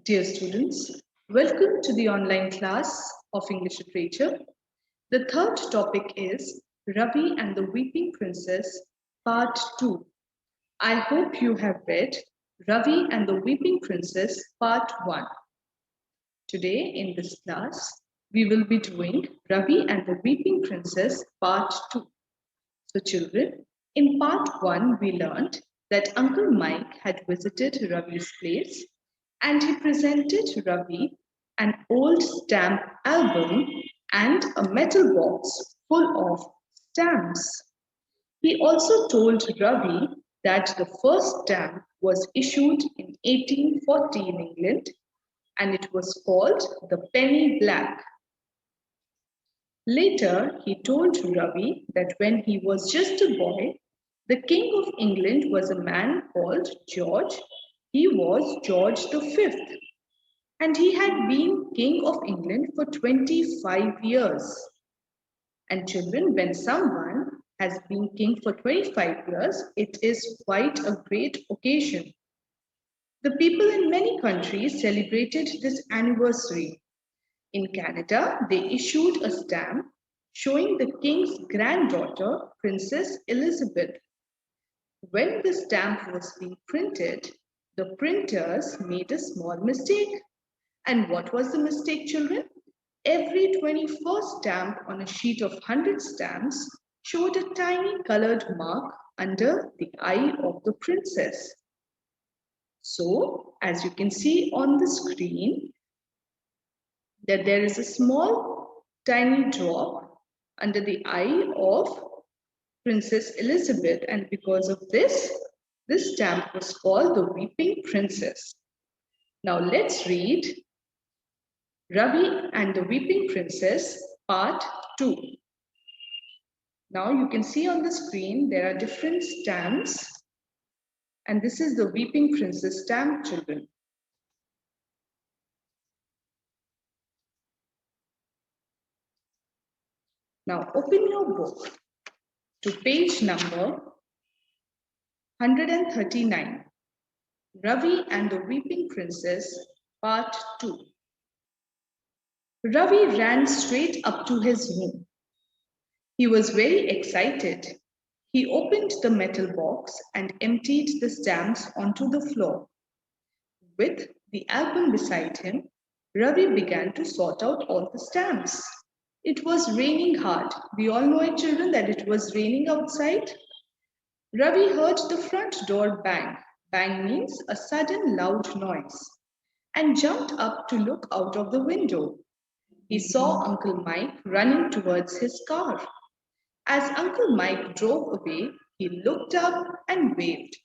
Dear students, welcome to the online class of English Literature. The third topic is Ravi and the Weeping Princess, Part 2. I hope you have read Ravi and the Weeping Princess, Part 1. Today in this class, we will be doing Ravi and the Weeping Princess, Part 2. So children, in Part 1, we learned that Uncle Mike had visited Ravi's place and he presented Ravi an old stamp album and a metal box full of stamps. He also told Ravi that the first stamp was issued in 1840 in England and it was called the penny black. Later, he told Ravi that when he was just a boy, the King of England was a man called George. He was George the Fifth, and he had been King of England for 25 years. And children, when someone has been king for 25 years, it is quite a great occasion. The people in many countries celebrated this anniversary. In Canada, they issued a stamp showing the king's granddaughter, Princess Elizabeth. When the stamp was being printed, the printers made a small mistake. And what was the mistake, children? Every 21st stamp on a sheet of 100 stamps showed a tiny colored mark under the eye of the princess. So, as you can see on the screen, that there is a small tiny drop under the eye of Princess Elizabeth, and because of this, this stamp was called the Weeping Princess. Now let's read Ravi and the Weeping Princess, Part 2. Now you can see on the screen there are different stamps, and this is the Weeping Princess stamp, children. Now open your book to page number 139. Ravi and the Weeping Princess, Part 2. Ravi ran straight up to his room. He was very excited. He opened the metal box and emptied the stamps onto the floor. With the album beside him, Ravi began to sort out all the stamps. It was raining hard. We all know it, children, that it was raining outside. Ravi heard the front door bang. Bang means a sudden loud noise, and jumped up to look out of the window. He saw Uncle Mike running towards his car. As Uncle Mike drove away, he looked up and waved.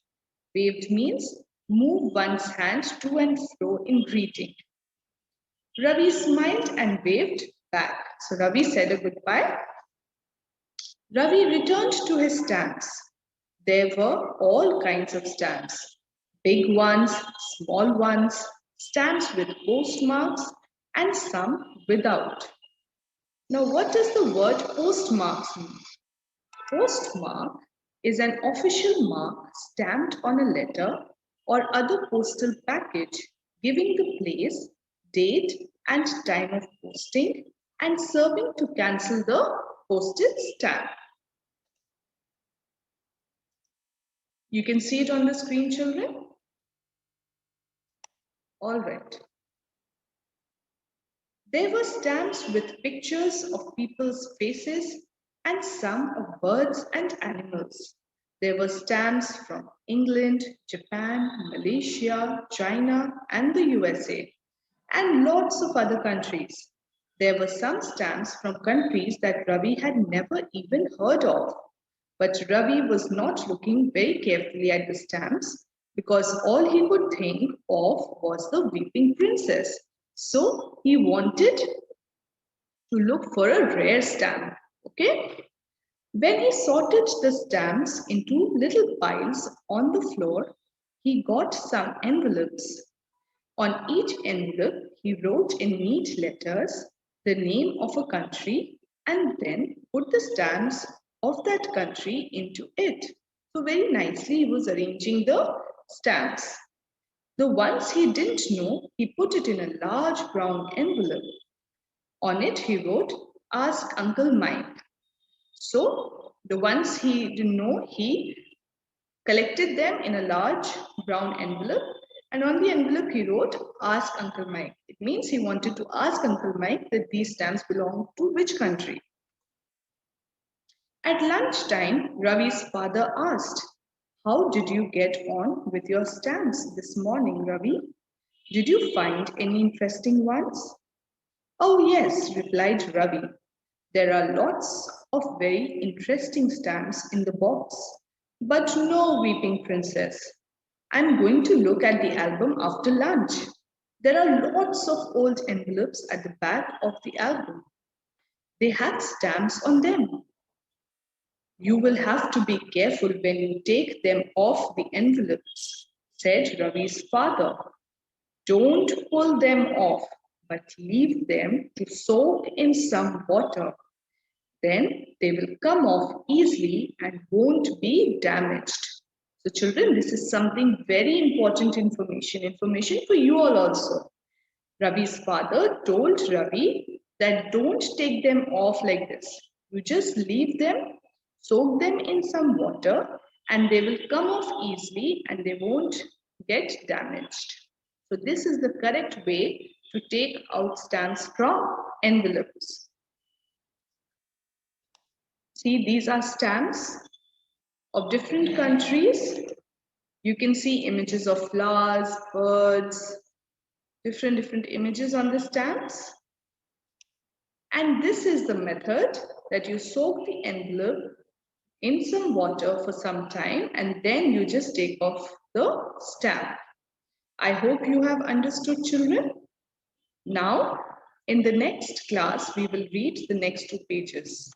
Waved means move one's hand to and fro in greeting. Ravi smiled and waved back. So Ravi said a goodbye. Ravi returned to his stamps. There were all kinds of stamps. Big ones, small ones, stamps with postmarks, and some without. Now, what does the word postmarks mean? Postmark is an official mark stamped on a letter or other postal package giving the place, date, and time of posting and serving to cancel the postage stamp. You can see it on the screen, children. All right. There were stamps with pictures of people's faces and some of birds and animals. There were stamps from England, Japan, Malaysia, China, and the USA, and lots of other countries. There were some stamps from countries that Ravi had never even heard of. But Ravi was not looking very carefully at the stamps because all he could think of was the Weeping Princess. So he wanted to look for a rare stamp. Okay? When he sorted the stamps into little piles on the floor, he got some envelopes. On each envelope, he wrote in neat letters the name of a country and then put the stamps of that country into it. So very nicely he was arranging the stamps. The ones he didn't know, he put it in a large brown envelope. On it, he wrote, "Ask Uncle Mike." So the ones he didn't know, he collected them in a large brown envelope. And on the envelope, he wrote, "Ask Uncle Mike." It means he wanted to ask Uncle Mike that these stamps belong to which country. At lunchtime, Ravi's father asked, "How did you get on with your stamps this morning, Ravi? Did you find any interesting ones?" "Oh, yes," replied Ravi. "There are lots of very interesting stamps in the box, but no weeping princess. I'm going to look at the album after lunch. There are lots of old envelopes at the back of the album. They have stamps on them." "You will have to be careful when you take them off the envelopes," said Ravi's father. "Don't pull them off, but leave them to soak in some water. Then they will come off easily and won't be damaged." So children, this is something very important information for you all also. Ravi's father told Ravi that don't take them off like this. You just leave them, soak them in some water, and they will come off easily and they won't get damaged. So this is the correct way to take out stamps from envelopes. See, these are stamps of different countries. You can see images of flowers, birds, different images on the stamps. And this is the method that you soak the envelope in some water for some time and then you just take off the stamp. I hope you have understood, children. Now, in the next class, we will read the next 2 pages.